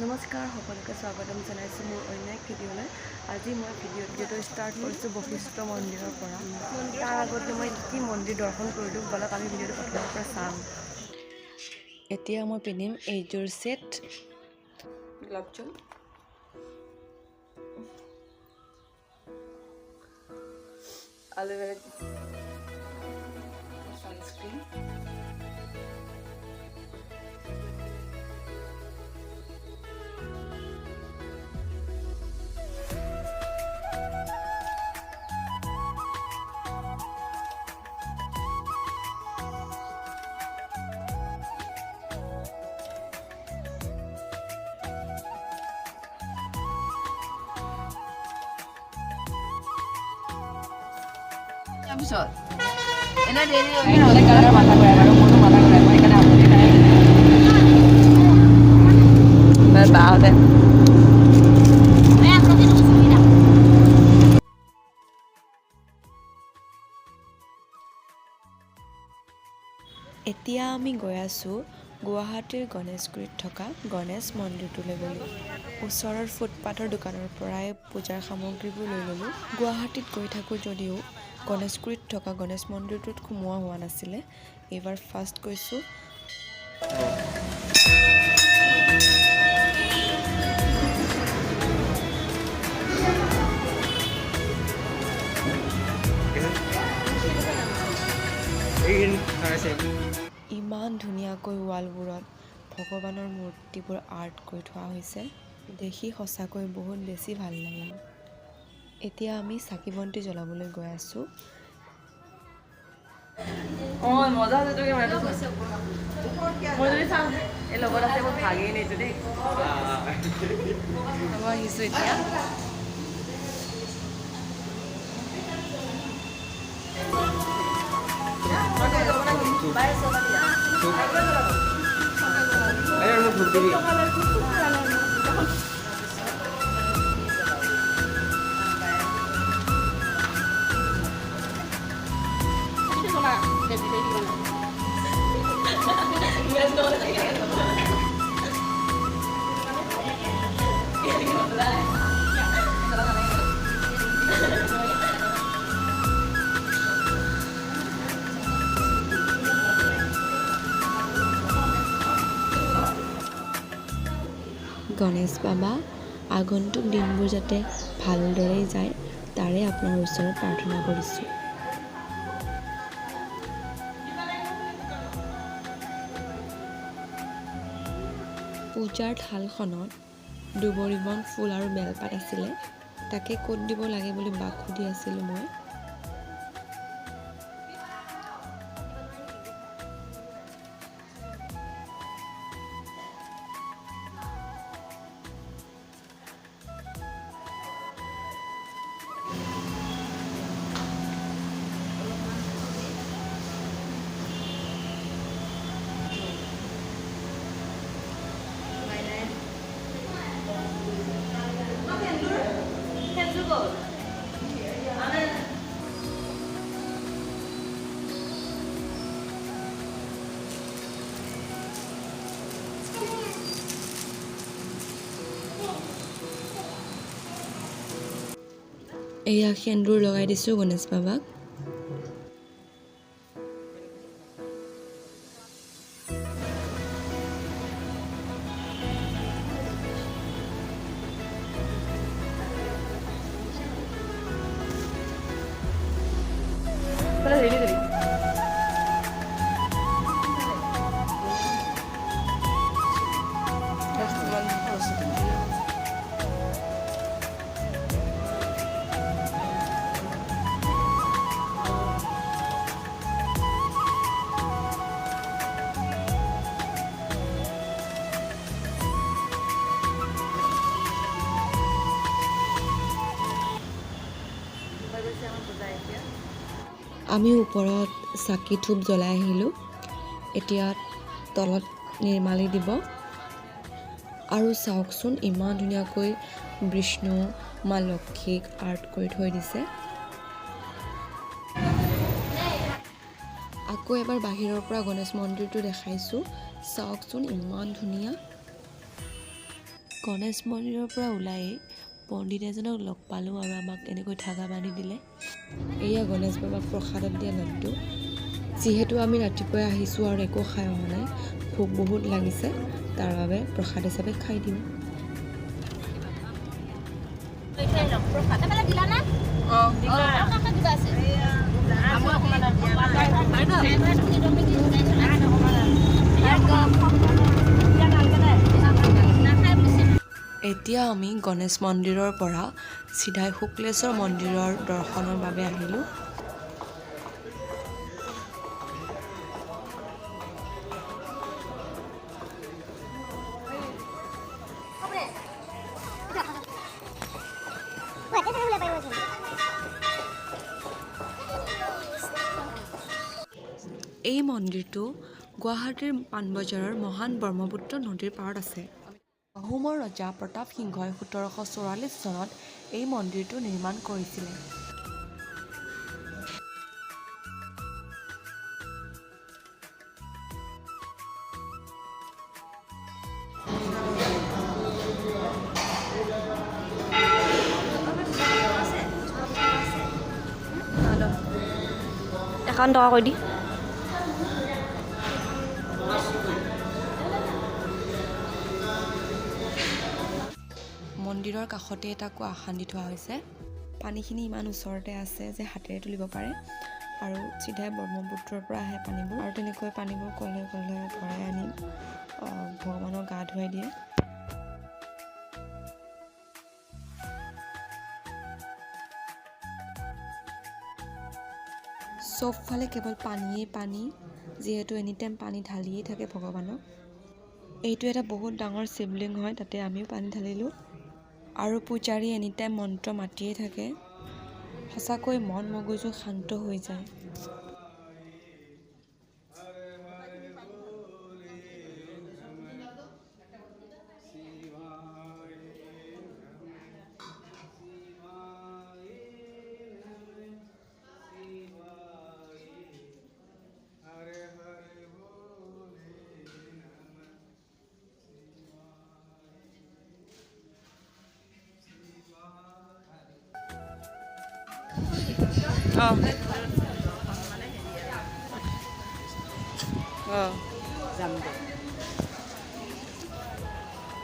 নমস্কাৰ সকলোকে স্বাগতম জনাইছোঁ মোৰ অন্য এক ভিডিঅ'লৈ। আজি মই ভিডিঅ'টো ষ্টাৰ্ট কৰিছোঁ বশিষ্ঠ মন্দিৰৰ পৰা। তাৰ আগতে মই কি মন্দিৰ দৰ্শন কৰিলোঁ, বলক আমি ভিডিঅ'টো প্ৰথমৰ পৰা চাম। এতিয়া মই পিন্ধিম এইযোৰ ছেট, গ্লভযোৰ, এল'ভেৰা ছানস্ক্ৰীন, তাৰপিছত এনে দেৰি হৈ নহ'লে কালাৰ মাথা ঘূৰাই আৰু মোৰো মাথা ঘূৰাই, মই সেইকাৰণে আমনি নাই বাহঁতে এতিয়া আমি গৈ আছোঁ গুৱাহাটীৰ গণেশগুৰিত থকা গণেশ মন্দিৰটোলৈ বুলি। ওচৰৰ ফুটপাথৰ দোকানৰ পৰাই পূজাৰ সামগ্ৰীবোৰ লৈ ল'লোঁ। গুৱাহাটীত গৈ থাকোঁ যদিও গণেশগুৰিত থকা গণেশ মন্দিৰটোত সোমোৱা হোৱা নাছিলে, এইবাৰ ফাৰ্ষ্ট গৈছোঁ। ইমান ধুনীয়াকৈ ৱালবোৰত ভগৱানৰ মূৰ্তিবোৰ আৰ্ট কৰি থোৱা হৈছে, দেখি সঁচাকৈ বহুত বেছি ভাল লাগিল। এতিয়া আমি চাকি বন্তি জ্বলাবলৈ গৈ আছোঁ। মজা আছে মই যদি চাওঁ এই লগত আছে মই ভাগেই নাইতো দেই। মই আহিছোঁ এতিয়া। গণেশ বাবা, আগন্তুক দিনবোৰ যাতে ভালদৰেই যায় তাৰে আপোনাৰ ওচৰত প্ৰাৰ্থনা কৰিছোঁ। পূজাৰ থালখনত দুবৰি বন ফুল আৰু বেলপাত আছিলে, তাকে ক'ত দিব লাগে বুলি বাক সুধি আছিলোঁ মই। এয়া সেন্দুৰ লগাই দিছোঁ গণেশ বাবাক। আমি ওপৰত চাকি ধূপ জ্বলাই আহিলোঁ। এতিয়া তলত নিৰ্মালি দিব। আৰু চাওকচোন ইমান ধুনীয়াকৈ বিষ্ণু মা লক্ষীক আৰ্ট কৰি থৈ দিছে। আকৌ এবাৰ বাহিৰৰ পৰা গণেশ মন্দিৰটো দেখাইছোঁ, চাওকচোন ইমান ধুনীয়া। গণেশ মন্দিৰৰ পৰা ওলাই পণ্ডিত এজনক লগ পালোঁ আৰু আমাক এনেকৈ ধাগা বান্ধি দিলে। এয়া গণেশ বাবাক প্ৰসাদত দিয়া লাড্ডু। যিহেতু আমি ৰাতিপুৱাই আহিছোঁ আৰু একো খাই অহা নাই, ভোক বহুত লাগিছে, তাৰ বাবে প্ৰসাদ হিচাপে খাই দিওঁ। এতিয়া আমি গণেশ মন্দিৰৰ পৰা চিধাই শুক্লেশ্বৰ মন্দিৰৰ দৰ্শনৰ বাবে আহিলোঁ। এই মন্দিৰটো গুৱাহাটীৰ পাণবজাৰৰ মহান ব্ৰহ্মপুত্ৰ নদীৰ পাৰত আছে। আহোমৰ ৰজা প্ৰতাপ সিংহই ১৭৪৪ চনত এই মন্দিৰটো নিৰ্মাণ কৰিছিলে। একাউণ্ট টকা কৈ দি। মন্দিৰৰ কাষতে এটা কুঁৱা খান্দি থোৱা হৈছে। পানীখিনি ইমান ওচৰতে আছে যে হাতেৰে তুলিব পাৰে আৰু চিধাই ব্ৰহ্মপুত্ৰৰ পৰা আহে পানীবোৰ, আৰু তেনেকৈ পানীবোৰ কলে কলে ভৰাই আনি ভগৱানক গা ধুৱাই দিয়ে। চবফালে কেৱল পানীয়েই পানী, যিহেতু এনিটাইম পানী ঢালিয়েই থাকে ভগৱানক। এইটো এটা বহুত ডাঙৰ শিৱলিংগ হয়, তাতে আমিও পানী ঢালিলোঁ আৰু পূজাৰী এনিটাইম মন্ত্ৰ মাতিয়েই থাকে। সঁচাকৈ মন মগজু শান্ত হৈ যায়।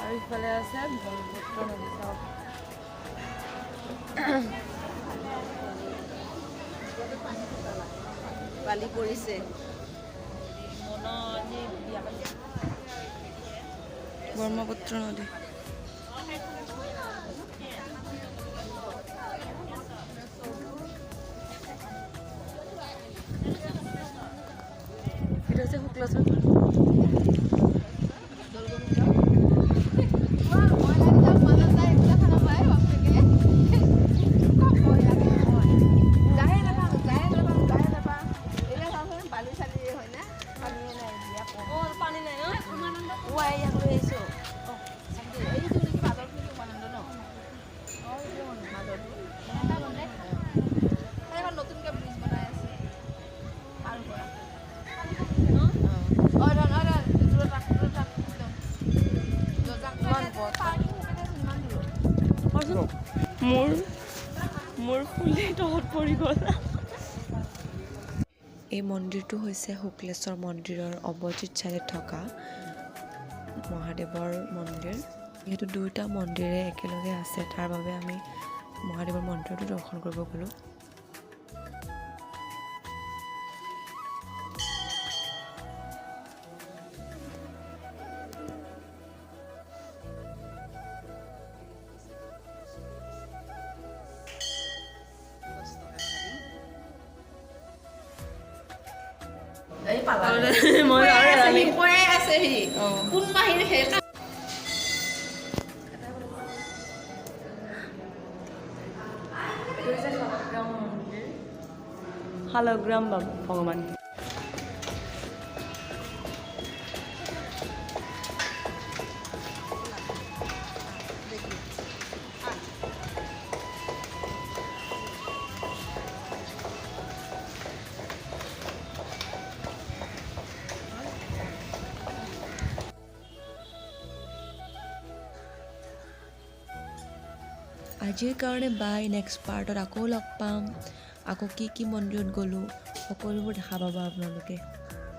আৰু ইফালে আছে ব্ৰহ্মপুত্ৰ নদী। চাওক বালি পৰিছে। ব্ৰহ্মপুত্ৰ নদী। এটা হৈছে শুক্লেশ্বৰ। মোৰ ফুলি তলত পৰি গ'ল। এই মন্দিৰটো হৈছে শুক্লেশ্বৰ মন্দিৰৰ অপজিট চাইডে থকা মহাদেৱৰ মন্দিৰ। যিহেতু দুয়োটা মন্দিৰে একেলগে আছে, তাৰ বাবে আমি মহাদেৱৰ মন্দিৰটো দৰ্শন কৰিব গ'লোঁ। শালগ্ৰাম ভগৱান। আজিৰ কাৰণে বাই, নেক্সট পাৰ্টত আকৌ লগ পাম। আকৌ কি কি মন্দিৰত গ'লোঁ সকলোবোৰ দেখা পাব আপোনালোকে।